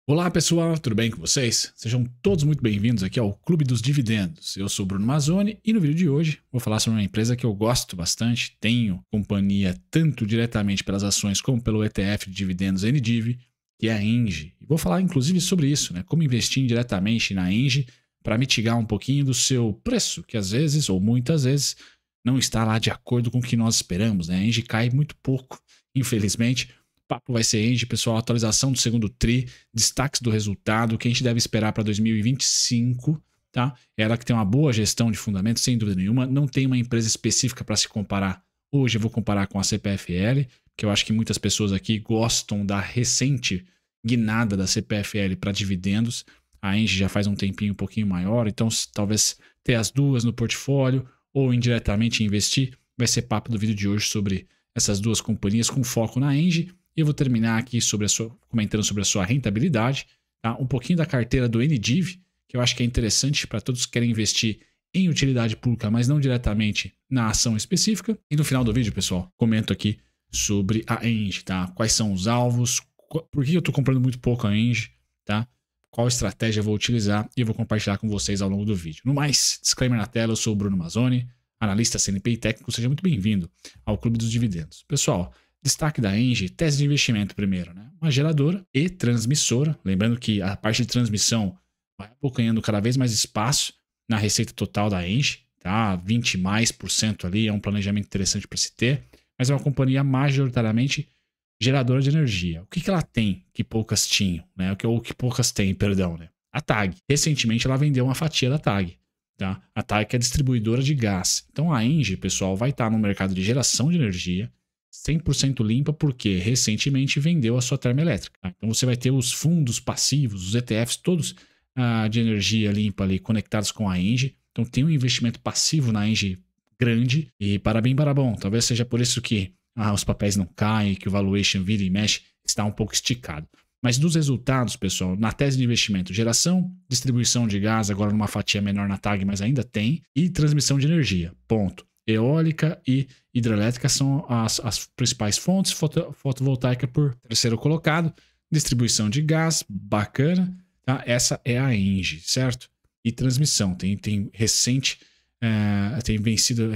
Olá pessoal, tudo bem com vocês? Sejam todos muito bem-vindos aqui ao Clube dos Dividendos. Eu sou o Bruno Mazzoni e no vídeo de hoje vou falar sobre uma empresa que eu gosto bastante, tenho companhia tanto diretamente pelas ações como pelo ETF de dividendos NDIV, que é a Engie. E vou falar inclusive sobre isso, como investir indiretamente na Engie para mitigar um pouquinho do seu preço, que às vezes ou muitas vezes não está lá de acordo com o que nós esperamos. A Engie cai muito pouco, infelizmente. O papo vai ser Engie, pessoal, atualização do segundo TRI, destaques do resultado, o que a gente deve esperar para 2025, tá? Ela que tem uma boa gestão de fundamentos, sem dúvida nenhuma, não tem uma empresa específica para se comparar. Hoje eu vou comparar com a CPFL, que eu acho que muitas pessoas aqui gostam da recente guinada da CPFL para dividendos. A Engie já faz um tempinho um pouquinho maior, então talvez ter as duas no portfólio ou indiretamente investir, vai ser papo do vídeo de hoje sobre essas duas companhias com foco na Engie. E eu vou terminar aqui comentando sobre a sua rentabilidade, tá? Um pouquinho da carteira do NDIV, que eu acho que é interessante para todos que querem investir em utilidade pública, mas não diretamente na ação específica. E no final do vídeo, pessoal, comento aqui sobre a Engie, tá? Quais são os alvos, por que eu estou comprando muito pouco a Engie, tá? Qual estratégia eu vou utilizar e eu vou compartilhar com vocês ao longo do vídeo. No mais, disclaimer na tela, eu sou o Bruno Mazzoni, analista CNP e técnico, seja muito bem-vindo ao Clube dos Dividendos. Pessoal, destaque da Engie, tese de investimento primeiro, Uma geradora e transmissora. Lembrando que a parte de transmissão vai ganhando cada vez mais espaço na receita total da Engie, tá? 20% ali, é um planejamento interessante para se ter, mas é uma companhia majoritariamente geradora de energia. O que ela tem que poucas tinham, Ou que poucas têm, perdão, A TAG. Recentemente ela vendeu uma fatia da TAG, tá? A TAG que é distribuidora de gás. Então a Engie, pessoal, vai estar no mercado de geração de energia, 100% limpa, porque recentemente vendeu a sua termoelétrica. Tá? Então você vai ter os fundos passivos, os ETFs todos de energia limpa ali conectados com a Engie. Então tem um investimento passivo na Engie grande e para bem para bom. Talvez seja por isso que os papéis não caem, que o valuation vira e mexe, está um pouco esticado. Mas dos resultados, pessoal, na tese de investimento, geração, distribuição de gás, agora numa fatia menor na TAG, mas ainda tem, e transmissão de energia, ponto. Eólica e hidrelétrica são as principais fontes, fotovoltaica por terceiro colocado, distribuição de gás, bacana, tá? Essa é a Engie, certo? E transmissão, tem recente, tem vencido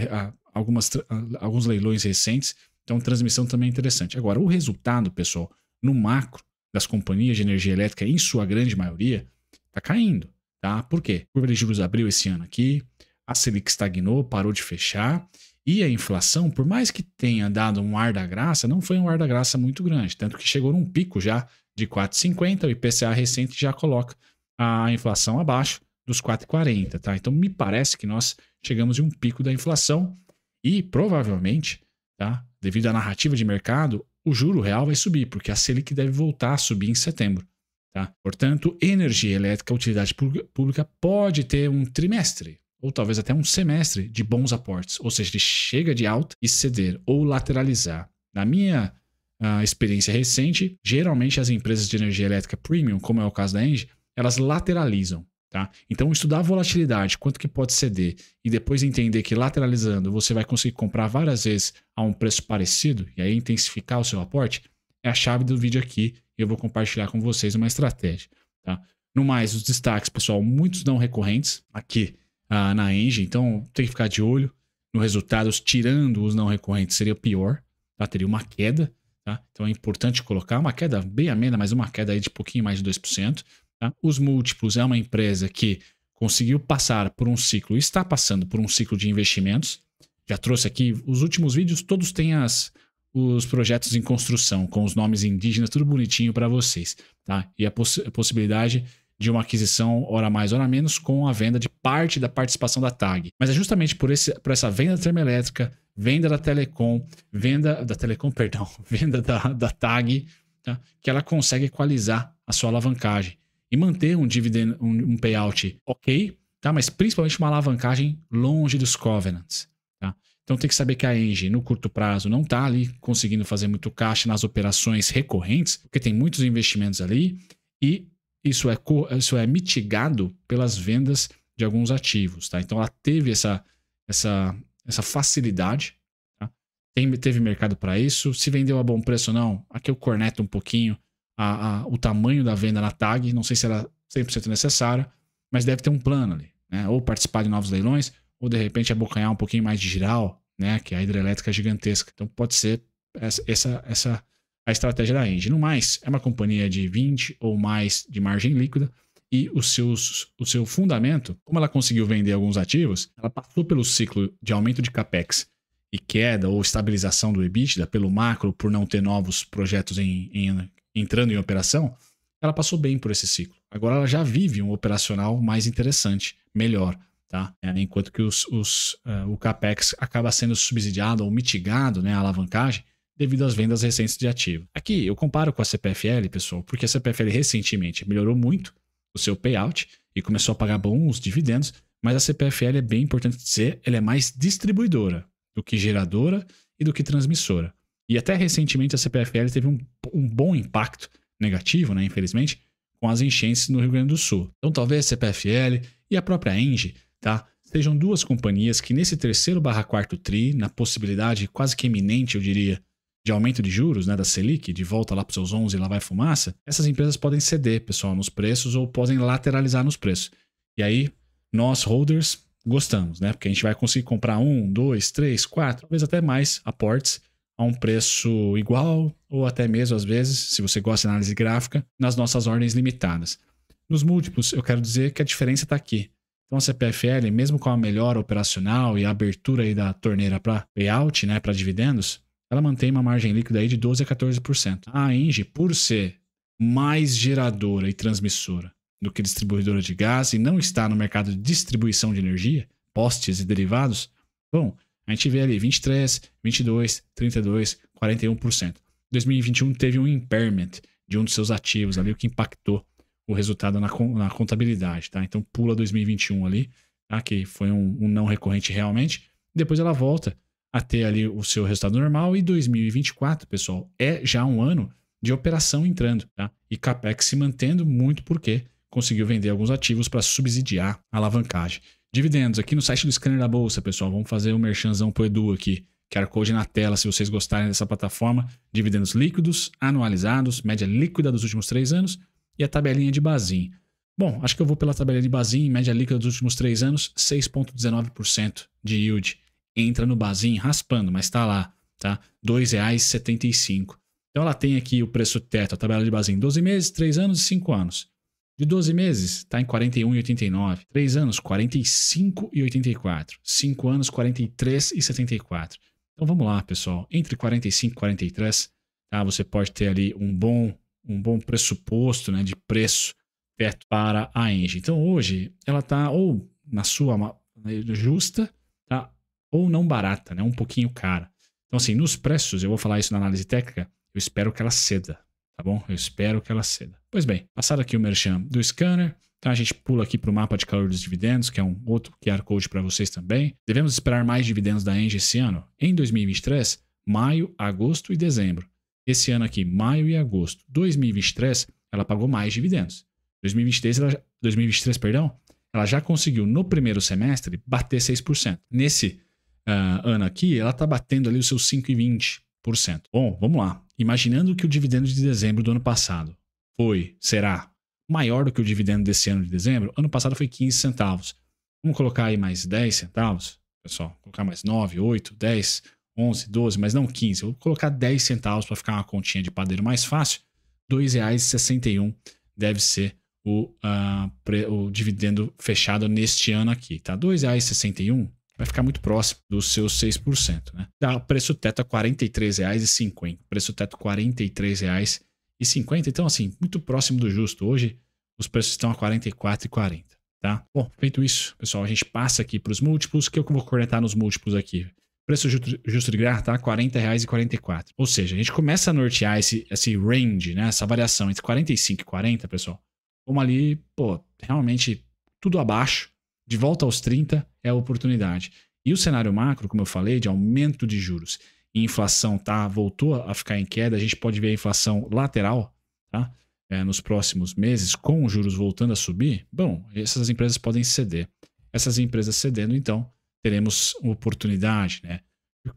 alguns leilões recentes, então transmissão também é interessante. Agora, o resultado, pessoal, no macro das companhias de energia elétrica, em sua grande maioria, está caindo, tá? Por quê? A curva de juros abriu esse ano aqui, a Selic estagnou, parou de fechar, e a inflação, por mais que tenha dado um ar da graça, não foi um ar da graça muito grande, tanto que chegou num pico já de 4,50, o IPCA recente já coloca a inflação abaixo dos 4,40, tá? Então me parece que nós chegamos em um pico da inflação e provavelmente, tá? Devido à narrativa de mercado, o juro real vai subir, porque a Selic deve voltar a subir em setembro. Tá? Portanto, energia elétrica, utilidade pública pode ter um trimestre, ou talvez até um semestre de bons aportes, ou seja, ele chega de alta e ceder ou lateralizar. Na minha experiência recente, geralmente as empresas de energia elétrica premium, como é o caso da Engie, elas lateralizam. Tá? Então, estudar a volatilidade, quanto que pode ceder, e depois entender que lateralizando você vai conseguir comprar várias vezes a um preço parecido, e aí intensificar o seu aporte, é a chave do vídeo aqui, e eu vou compartilhar com vocês uma estratégia. Tá? No mais, os destaques, pessoal, muitos não recorrentes aqui na Engie, então tem que ficar de olho no resultado, tirando os não recorrentes seria pior, tá? Teria uma queda, tá? Então é importante colocar uma queda bem amena, mas uma queda aí de pouquinho mais de 2%. Tá? Os múltiplos é uma empresa que conseguiu passar por um ciclo, está passando por um ciclo de investimentos. Já trouxe aqui, os últimos vídeos todos têm os projetos em construção, com os nomes indígenas, tudo bonitinho para vocês. Tá? E a possibilidade de uma aquisição, hora mais, hora menos, com a venda de parte da participação da TAG. Mas é justamente por essa venda da termoelétrica, venda da Telecom, venda da TAG, tá? Que ela consegue equalizar a sua alavancagem e manter um dividend, um payout ok, tá? Mas principalmente uma alavancagem longe dos covenants. Tá? Então tem que saber que a Engie, no curto prazo, não está ali conseguindo fazer muito caixa nas operações recorrentes, porque tem muitos investimentos ali e isso é mitigado pelas vendas de alguns ativos. Tá? Então ela teve essa facilidade, tá? Teve mercado para isso. Se vendeu a bom preço ou não, aqui eu corneto um pouquinho o tamanho da venda na TAG, não sei se era 100% necessário, mas deve ter um plano ali, né? Ou participar de novos leilões, ou de repente abocanhar um pouquinho mais de Jirau, né? Que a hidrelétrica é gigantesca. Então pode ser essa a estratégia da Engie. No mais, é uma companhia de 20 ou mais de margem líquida e o seu fundamento, como ela conseguiu vender alguns ativos, ela passou pelo ciclo de aumento de capex e queda ou estabilização do EBITDA pelo macro, por não ter novos projetos entrando em operação, ela passou bem por esse ciclo. Agora ela já vive um operacional mais interessante, melhor, tá? Enquanto que o capex acaba sendo subsidiado ou mitigado, né, a alavancagem, devido às vendas recentes de ativo. Aqui eu comparo com a CPFL, pessoal, porque a CPFL recentemente melhorou muito o seu payout e começou a pagar bons dividendos, mas a CPFL é bem importante dizer, ela é mais distribuidora do que geradora e do que transmissora. E até recentemente a CPFL teve um bom impacto negativo, né, infelizmente, com as enchentes no Rio Grande do Sul. Então talvez a CPFL e a própria Engie, tá, sejam duas companhias que nesse 3º/4º TRI, na possibilidade quase que iminente, eu diria, de aumento de juros, né, da Selic, de volta lá para os seus 11 e lá vai fumaça, essas empresas podem ceder, pessoal, nos preços ou podem lateralizar nos preços. E aí, nós, holders, gostamos, né? Porque a gente vai conseguir comprar 1, 2, 3, 4, talvez até mais aportes a um preço igual ou até mesmo, às vezes, se você gosta de análise gráfica, nas nossas ordens limitadas. Nos múltiplos, eu quero dizer que a diferença está aqui. Então, a CPFL, mesmo com a melhora operacional e a abertura aí da torneira para payout, né, para dividendos, ela mantém uma margem líquida aí de 12% a 14%. A Engie, por ser mais geradora e transmissora do que distribuidora de gás e não está no mercado de distribuição de energia, postes e derivados, bom, a gente vê ali 23%, 22%, 32%, 41%. 2021 teve um impairment de um dos seus ativos ali, o que impactou o resultado na contabilidade, tá? Então pula 2021 ali, tá? Que foi um não recorrente realmente. Depois ela volta a ter ali o seu resultado normal e 2024, pessoal, é já um ano de operação entrando, tá? E capex se mantendo muito porque conseguiu vender alguns ativos para subsidiar a alavancagem. Dividendos aqui no site do Scanner da Bolsa, pessoal, vamos fazer um merchanzão pro Edu aqui, QR Code na tela se vocês gostarem dessa plataforma. Dividendos líquidos, anualizados, média líquida dos últimos 3 anos e a tabelinha de Bazin. Bom, acho que eu vou pela tabelinha de Bazin, média líquida dos últimos 3 anos, 6,19% de yield. Entra no Bazin raspando, mas está lá, tá? R$ 2,75. Então ela tem aqui o preço teto, a tabela de Bazin, 12 meses, 3 anos e 5 anos. De 12 meses, está em 41,89. 3 anos, 45,84. 5 anos, 43,74. Então vamos lá, pessoal. Entre 45 e 43, tá? Você pode ter ali um bom pressuposto, né, de preço teto para a Engie. Então hoje ela está ou na sua justa, tá? Ou não barata, né? Um pouquinho cara. Então, assim, nos preços, eu vou falar isso na análise técnica, eu espero que ela ceda, tá bom? Eu espero que ela ceda. Pois bem, passado aqui o merchan do scanner, então a gente pula aqui para o mapa de calor dos dividendos, que é um outro QR Code para vocês também. Devemos esperar mais dividendos da Engie esse ano? Em 2023, maio, agosto e dezembro. Esse ano aqui, maio e agosto. 2023, ela pagou mais dividendos. 2023, ela já conseguiu no primeiro semestre bater 6%. Nesse ano aqui, ela está batendo ali os seus 5,20%. Bom, vamos lá. Imaginando que o dividendo de dezembro do ano passado será maior do que o dividendo desse ano de dezembro, ano passado foi 15 centavos. Vamos colocar aí mais 10 centavos, pessoal? Colocar mais 9, 8, 10, 11, 12, mas não 15. Eu vou colocar 10 centavos para ficar uma continha de padeiro mais fácil. R$ 2,61 deve ser o dividendo fechado neste ano aqui, tá? R$ 2,61 vai ficar muito próximo dos seus 6%, né? Dá preço teto a R$ 43,50. Preço teto R$ 43,50. Então, assim, muito próximo do justo. Hoje, os preços estão a R$ 44,40, tá? Bom, feito isso, pessoal, a gente passa aqui para os múltiplos, que eu vou cornetar nos múltiplos aqui. Preço justo de GRAR tá R$ 40,44. Ou seja, a gente começa a nortear esse range, né? Essa variação entre 45 e 40, pessoal. Vamos ali, pô, realmente tudo abaixo. De volta aos 30 é a oportunidade. E o cenário macro, como eu falei, de aumento de juros e inflação voltou a ficar em queda, a gente pode ver a inflação lateral, tá? Nos próximos meses, com os juros voltando a subir. Bom, essas empresas podem ceder. Essas empresas cedendo, então, teremos oportunidade, né?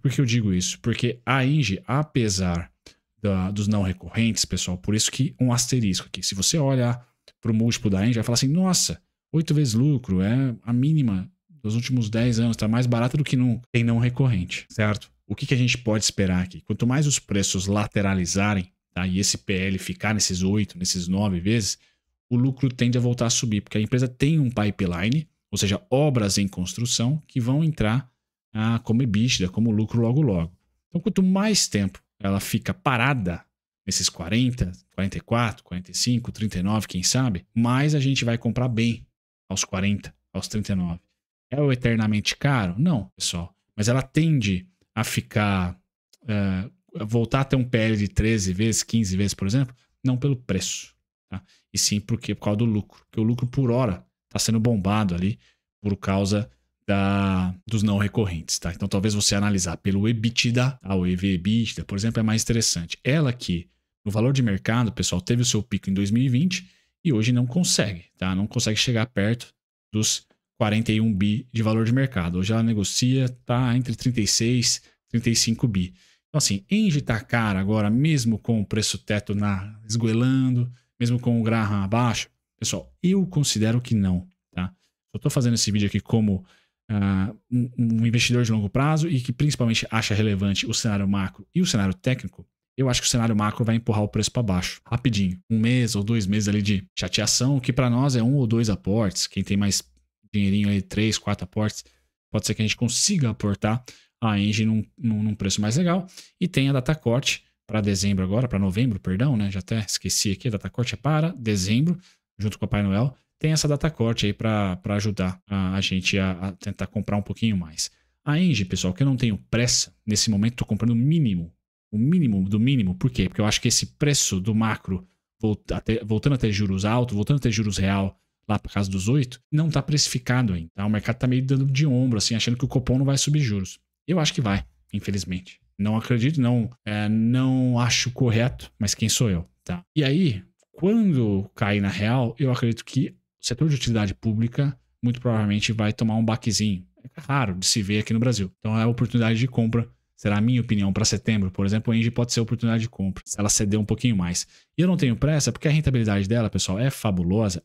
Por que eu digo isso? Porque a Engie, apesar dos não recorrentes, pessoal, por isso que um asterisco aqui. Se você olhar para o múltiplo da Engie, vai falar assim, nossa, 8 vezes lucro, é a mínima dos últimos 10 anos, está mais barata do que nunca. Tem não recorrente, certo? O que a gente pode esperar aqui? Quanto mais os preços lateralizarem, tá, e esse PL ficar nesses 8, nesses 9 vezes, o lucro tende a voltar a subir, porque a empresa tem um pipeline, ou seja, obras em construção que vão entrar como EBITDA, como lucro logo logo. Então, quanto mais tempo ela fica parada nesses 40, 44, 45, 39, quem sabe, mais a gente vai comprar bem aos 40, aos 39. É o eternamente caro? Não, pessoal. Mas ela tende a ficar, voltar a ter um PL de 13 vezes, 15 vezes, por exemplo, não pelo preço, tá? E sim por causa do lucro. Porque o lucro por hora está sendo bombado ali por causa dos não recorrentes, tá? Então talvez você analisar pelo EBITDA, o EV/EBITDA, por exemplo, é mais interessante. Ela que, no valor de mercado, pessoal, teve o seu pico em 2020 e hoje não consegue, tá? Não consegue chegar perto dos 41 bi de valor de mercado. Hoje ela negocia, tá entre 36 e 35 bi. Então assim, Engie tá cara agora, mesmo com o preço teto esgoelando, mesmo com o Graham abaixo. Pessoal, eu considero que não, tá? Eu tô fazendo esse vídeo aqui como um investidor de longo prazo e que principalmente acha relevante o cenário macro e o cenário técnico. Eu acho que o cenário macro vai empurrar o preço para baixo, rapidinho. 1 mês ou 2 meses ali de chateação, que para nós é 1 ou 2 aportes. Quem tem mais dinheirinho aí, 3, 4 aportes, pode ser que a gente consiga aportar a Engie num preço mais legal. E tem a data corte para dezembro agora, para novembro, perdão, né? Já até esqueci aqui, a data corte é para dezembro, junto com o Papai Noel. Tem essa data corte aí para ajudar a gente a tentar comprar um pouquinho mais. A Engie, pessoal, que eu não tenho pressa, nesse momento estou comprando o mínimo do mínimo. Por quê? Porque eu acho que esse preço do macro, voltando a ter juros altos, voltando a ter juros real lá para casa dos 8, não está precificado ainda. Tá? O mercado está meio dando de ombro, assim, achando que o Copom não vai subir juros. Eu acho que vai, infelizmente. Não acredito, não acho correto, mas quem sou eu? Tá? E aí, quando cair na real, eu acredito que o setor de utilidade pública muito provavelmente vai tomar um baquezinho. É raro de se ver aqui no Brasil. Então é a oportunidade de compra. Será a minha opinião para setembro, por exemplo, a Engie pode ser a oportunidade de compra, se ela ceder um pouquinho mais. E eu não tenho pressa porque a rentabilidade dela, pessoal, é fabulosa,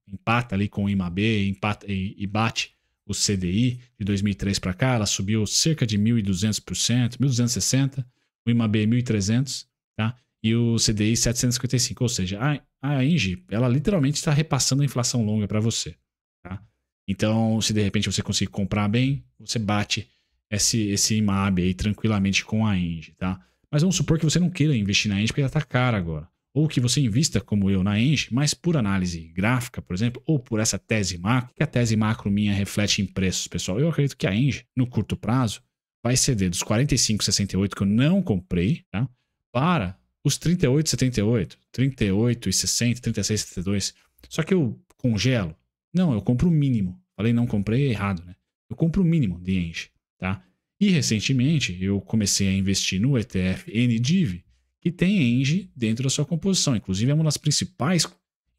empata ali com o IMAB, empata e bate o CDI de 2003 para cá, ela subiu cerca de 1.200%, 1.260%, o IMAB 1.300%, tá? E o CDI 755%, ou seja, a Engie, ela literalmente está repassando a inflação longa para você, tá? Então, se de repente você conseguir comprar bem, você bate esse IMAB aí tranquilamente com a Engie, tá? Mas vamos supor que você não queira investir na Engie porque ela está cara agora. Ou que você invista, como eu, na Engie, mas por análise gráfica, por exemplo, ou por essa tese macro, que a tese macro minha reflete em preços, pessoal. Eu acredito que a Engie, no curto prazo, vai ceder dos 45,68 que eu não comprei, tá? Para os 38,78, 38,60, 36,72. Só que eu congelo? Não, eu compro o mínimo. Falei não comprei, errado, né? Eu compro o mínimo de Engie, tá? E recentemente eu comecei a investir no ETF NDIV, que tem Engie dentro da sua composição. Inclusive é uma das principais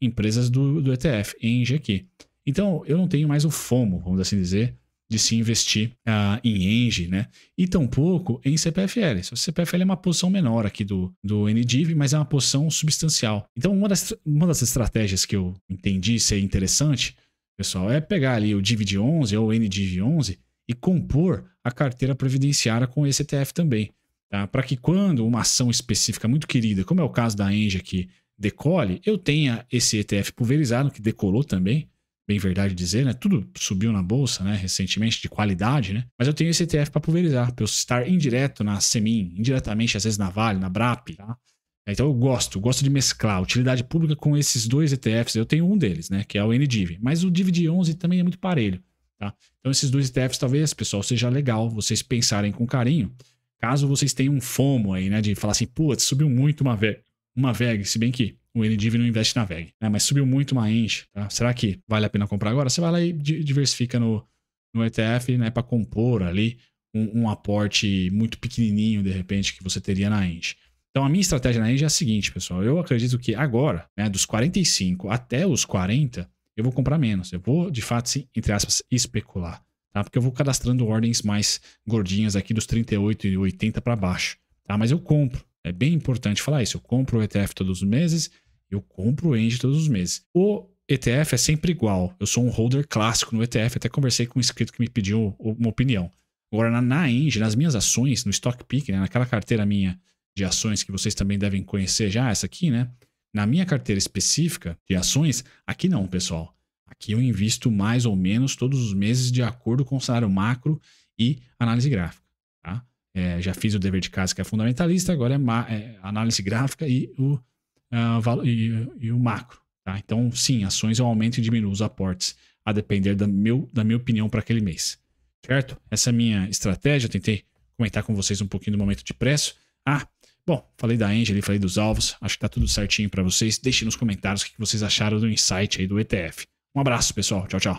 empresas do ETF, Engie aqui. Então eu não tenho mais o FOMO, vamos assim dizer, de se investir em Engie, né? E tampouco em CPFL. O CPFL é uma posição menor aqui do NDIV, mas é uma posição substancial. Então uma das estratégias que eu entendi ser interessante, pessoal, é pegar ali o DIV 11 ou o NDIV 11 e compor a carteira previdenciária com esse ETF também. Tá? Para que quando uma ação específica muito querida, como é o caso da Engie aqui, decole, eu tenha esse ETF pulverizado, que decolou também, bem verdade dizer, né? Tudo subiu na bolsa, né? Recentemente, de qualidade, né? Mas eu tenho esse ETF para pulverizar, para eu estar indireto na Semin, indiretamente às vezes na Vale, na BRAP, tá? Então eu gosto de mesclar utilidade pública com esses dois ETFs. Eu tenho um deles, né? Que é o NDIV, mas o DIV 11 também é muito parelho, tá? Então esses dois ETFs talvez, pessoal, seja legal vocês pensarem com carinho. Caso vocês tenham um FOMO aí, né, de falar assim, putz, subiu muito uma VEG, se bem que o NDIV não investe na VEG, né, mas subiu muito uma Engie, tá? Será que vale a pena comprar agora? Você vai lá e diversifica no ETF, né, para compor ali um aporte muito pequenininho, de repente, que você teria na Engie. Então, a minha estratégia na Engie é a seguinte, pessoal, eu acredito que agora, né, dos 45 até os 40, eu vou comprar menos, eu vou, de fato, sim, entre aspas, especular. Tá? Porque eu vou cadastrando ordens mais gordinhas aqui dos 38 e 80 para baixo. Tá? Mas eu compro. É bem importante falar isso. Eu compro o ETF todos os meses, eu compro o Engie todos os meses. O ETF é sempre igual. Eu sou um holder clássico no ETF, até conversei com um inscrito que me pediu uma opinião. Agora, na Engie, nas minhas ações, no Stock Pick, né, naquela carteira minha de ações que vocês também devem conhecer já, essa aqui, né? Na minha carteira específica de ações, aqui não, pessoal. Aqui eu invisto mais ou menos todos os meses de acordo com o cenário macro e análise gráfica, tá? Já fiz o dever de casa que é fundamentalista, agora é análise gráfica e o macro. Tá? Então, sim, ações eu aumento e diminuo os aportes, a depender da minha opinião para aquele mês. Certo? Essa é a minha estratégia. Eu tentei comentar com vocês um pouquinho do momento de preço. Bom, falei da Engie, falei dos alvos. Acho que tá tudo certinho para vocês. Deixem nos comentários o que vocês acharam do insight aí do ETF. Um abraço, pessoal. Tchau, tchau.